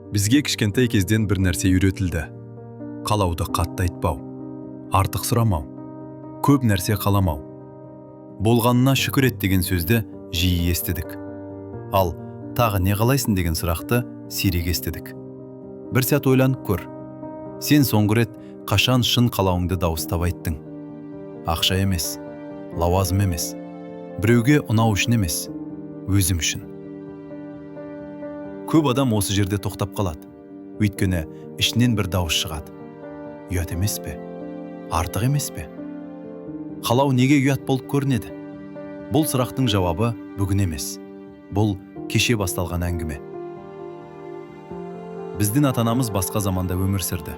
Бізге кішкентай кезден бір нәрсе үйретілді. Қалауды қатты айтпау, артық сұрамау, көп нәрсе қаламау. Болғанына шүкір ет деген сөзді жиі естідік. Ал тағы не қалайсың деген сұрақты сирек естідік. Бір сәт ойланып көр. Сен соңғы рет қашан шын қалауыңды дауыстап айттың? Ақша емес, лауазым емес, біреуге ұнау үшін емес, өзім үшін. Көп адам осы жерде тоқтап қалады. Өйткені ішінен бір дауыс шығады. Ұят емес пе? Артық емес пе? Қалау неге ұят болып көрінеді? Бұл сұрақтың жауабы бүгін емес. Бұл кеше басталған әңгіме. Біздің ата-анамыз басқа заманда өмір сүрді.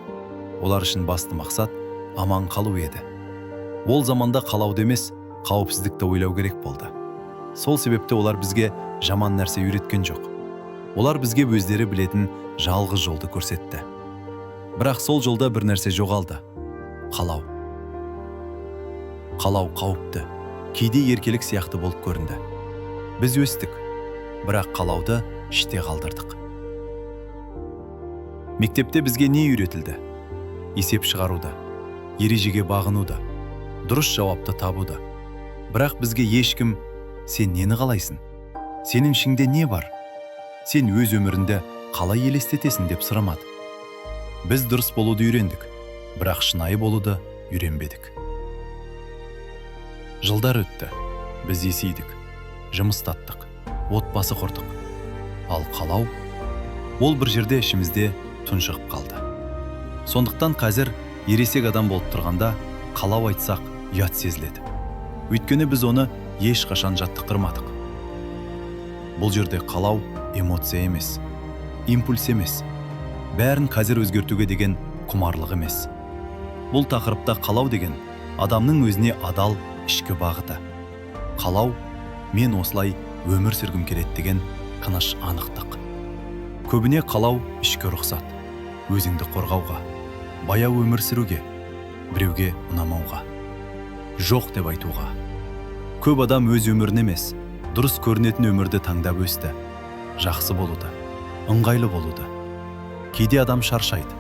Олар үшін басты мақсат аман қалу еді. Ол заманда қалауды емес, қауіпсіздікті ойлау керек болды. Сол себепті олар бізге жаман нәрсе үйреткен жоқ. Олар бізге өздері білетін жалғыз жолды көрсетті. Бірақ сол жолда бір нәрсе жоғалды. Қалау. Қалау қауіпті, кейде еркелік сияқты болып көрінді. Біз өстік, бірақ қалауды іште қалдырдық. Мектепте бізге не үйретілді? Есеп шығаруды, ережеге бағынуды, дұрыс жауапты табуды. Бірақ бізге ешкім «Сен нені қалайсың? Сенің ішіңде не бар? Сен өз өмірінде қалай елестетесің?» деп сұрамады. Біз дұрыс болуды үйрендік, бірақ шынайы болуды үйренбедік. Жылдар өтті, біз есейдік, жұмыс таптық, отбасы құрдық. Ал қалау, ол бір жерде ішімізде тұншығып қалды. Сондықтан қазір ересек адам болып тұрғанда қалау айтсақ ұят сезіледі. Өйткені біз оны ешқашан жаттықтырмадық. Бұл жерде қалау эмоция емес, импульс емес, бәрін қазір өзгертуге деген құмарлық емес. Бұл тақырыпта қалау деген адамның өзіне адал ішкі бағыты. Қалау, мен осылай өмір сүргім келеді деген тыныш анықтық. Көбіне қалау ішкі рұқсат, өзіңді қорғауға, баяу өмір сүруге, біреуге ұнамауға, жоқ деп айтуға. Көп адам өз өмірін емес, дұрыс көрінетін өмірді таңдап өсті. Жақсы болуды, ыңғайлы болуды. Кейде адам шаршайды.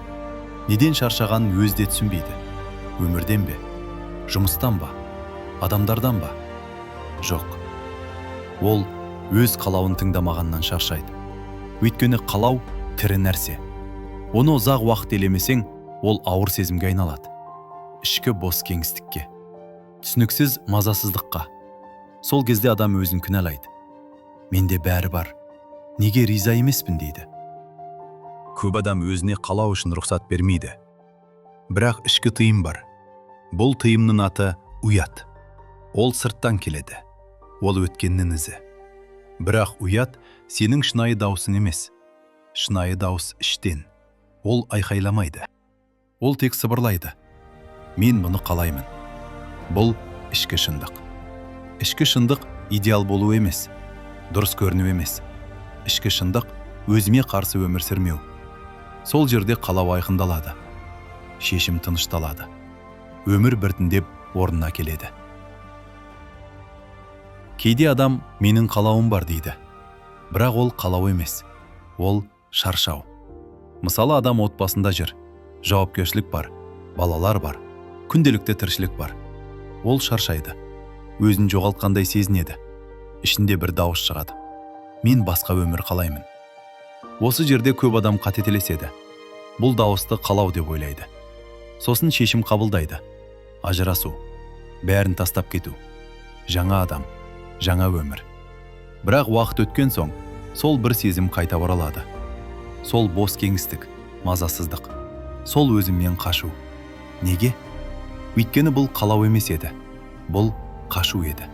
Неден шаршағанын өзі де түсінбейді. Өмірден бе? Жұмыстан ба? Адамдардан ба? Жоқ. Ол өз қалауын тыңдамағаннан шаршайды. Өйткені қалау тірі нәрсе. Оны ұзақ уақыт елемесең, ол ауыр сезімге айналады. Ішкі бос кеңістікке, түсініксіз мазасыздыққа. Сол кезде адам өзін кінәлайды. Менде бәрі бар. Неге риза емеспін дейді. Көп адам өзіне қалау үшін рұқсат бермейді. Бірақ ішкі тыйым бар. Бұл тыйымның аты ұят. Ол сырттан келеді. Ол өткеннің ізі. Бірақ ұят сенің шынайы даусың емес. Шынайы дауыс іштен. Ол айқайламайды. Ол тек сыбырлайды. Мен мұны қалаймын. Бұл ішкі шындық. Ішкі шындық идеал болу емес. Дұрыс көріну емес. Ішкі шындық өзіме қарсы өмір сүрмеу. Сол жерде қалау айқындалады. Шешім тынышталады. Өмір біртіндеп орнына келеді. Кейде адам менің қалауым бар дейді. Бірақ ол қалау емес. Ол шаршау. Мысалы адам отбасында жүр. Жауапкершілік бар, балалар бар, күнделікті тіршілік бар. Ол шаршайды. Өзін жоғалтқандай сезінеді. Ішінде бір дауыс шығады. Мен басқа өмір қалаймын. Осы жерде көп адам қателеседі. Бұл дауысты қалау деп ойлайды. Сосын шешім қабылдайды. Ажырасу, бәрін тастап кету. Жаңа адам, жаңа өмір. Бірақ уақыт өткен соң, сол бір сезім қайта оралады. Сол бос кеңістік, мазасыздық. Сол өзімнен қашу. Неге? Өйткені бұл қалау емес еді. Бұл қашу еді.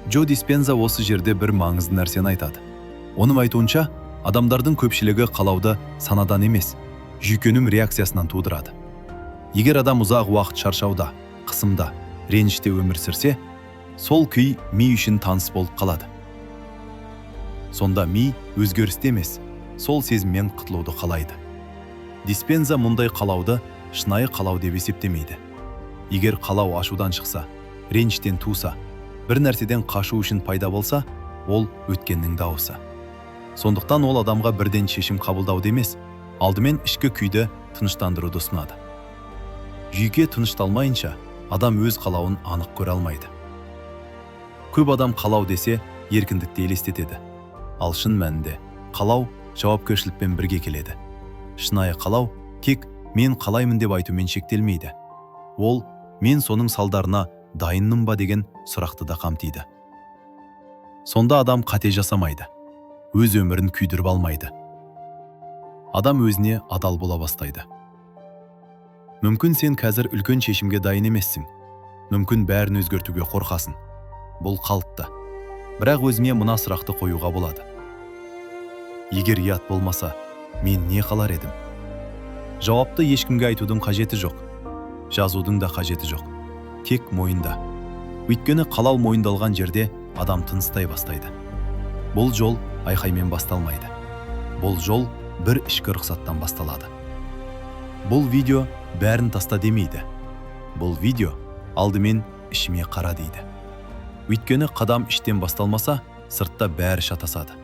Джо Диспенза осы жерде бір маңызды нәрсені айтады. Оның айтуынша, адамдардың көпшілігі қалауды санадан емес, жүйкенің реакциясынан тудырады. Егер адам ұзақ уақыт шаршауда, қысымда, реніште өмір сүрсе, сол күй ми үшін таныс болып қалады. Сонда ми өзгерісте емес, сол сезіммен құтылуды қалайды. Диспенза мұндай қалауды шынайы қалау деп есептемейді. Егер қалау ашудан шықса, реніштен туса, бір нәрседен қашу үшін пайда болса, ол өткеннің дауысы. Сондықтан ол адамға бірден шешім қабылдауды емес, алдымен ішкі күйді тыныштандыруды ұсынады. Жүйке тынышталмайынша адам өз қалауын анық көре алмайды. Көп адам қалау десе еркіндікті елестетеді. Ал шын мәнінде қалау жауапкершілікпен бірге келеді. Шынайы қалау тек мен қалаймын деп айтумен шектелмейді. Ол мен соның салдарына дайынмын ба деген сұрақты да қамтиды. Сонда адам қате жасамайды. Өз өмірін күйдіріп алмайды. Адам өзіне адал бола бастайды. Мүмкін сен қазір үлкен шешімге дайын емессің. Мүмкін бәрін өзгертуге қорқасың. Бұл қалыпты. Бірақ өзіме мына сұрақты қоюға болады. Егер ұят болмаса, мен не қалар едім? Жауапты ешкімге айтудың қажеті жоқ. Жазудың да қажеті жоқ. Тек мойында. Өйткені қалау мойындалған жерде адам тыныстай бастайды. Бұл жол айқаймен басталмайды. Бұл жол бір ішкі рұқсаттан басталады. Бұл видео бәрін таста демейді. Бұл видео алдымен ішіме қара дейді. Өйткені қадам іштен басталмаса, сыртта бәрі шатасады.